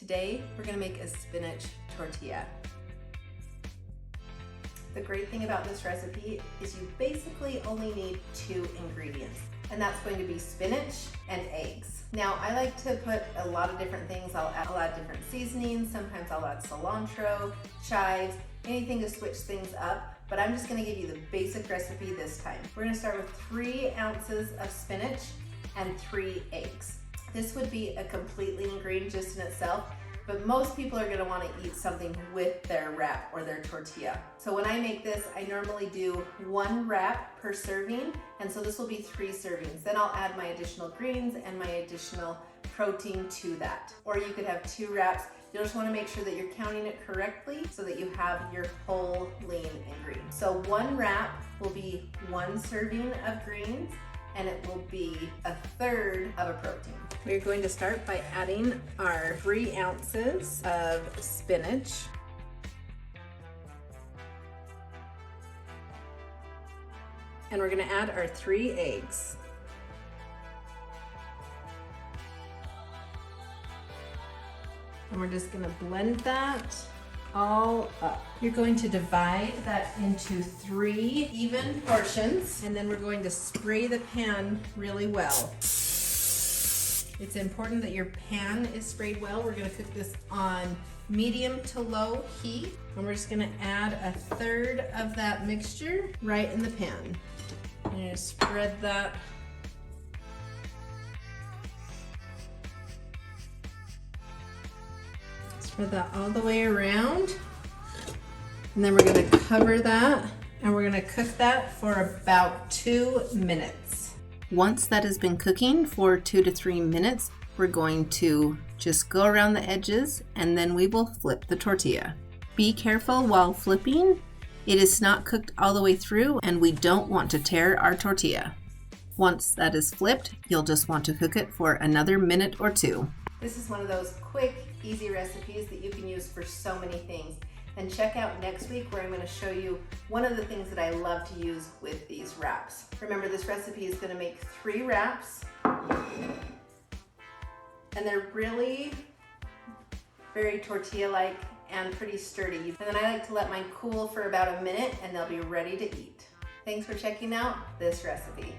Today, we're gonna make a spinach tortilla. The great thing about this recipe is you basically only need 2 ingredients, and that's going to be spinach and eggs. Now, I like to put a lot of different things. I'll add different seasonings. Sometimes I'll add cilantro, chives, anything to switch things up, but I'm just gonna give you the basic recipe this time. We're gonna start with 3 ounces of spinach and 3 eggs. This would be a complete lean green just in itself, but most people are gonna wanna eat something with their wrap or their tortilla. So when I make this, I normally do 1 wrap per serving, and so this will be 3 servings. Then I'll add my additional greens and my additional protein to that. Or you could have 2 wraps. You'll just wanna make sure that you're counting it correctly so that you have your whole lean and green. So 1 wrap will be 1 serving of greens, and it will be 1/3 of a protein. We're going to start by adding our 3 ounces of spinach. And we're gonna add our 3 eggs. And we're just gonna blend that all up. You're going to divide that into 3 even portions, and then we're going to spray the pan really well. It's important that your pan is sprayed well. We're gonna cook this on medium to low heat, and we're just gonna add 1/3 of that mixture right in the pan. I'm gonna spread that. Spread that all the way around. And then we're gonna cover that, and we're gonna cook that for about 2 minutes. Once that has been cooking for 2 to 3 minutes, we're going to just go around the edges, and then we will flip the tortilla. Be careful while flipping. It is not cooked all the way through, and we don't want to tear our tortilla. Once that is flipped, you'll just want to cook it for another minute or 2. This is one of those quick, easy recipes that you can use for so many things. And check out next week where I'm going to show you one of the things that I love to use with these wraps. Remember, this recipe is going to make 3 wraps, and they're really very tortilla-like and pretty sturdy. And then I like to let mine cool for about a minute, and they'll be ready to eat. Thanks for checking out this recipe.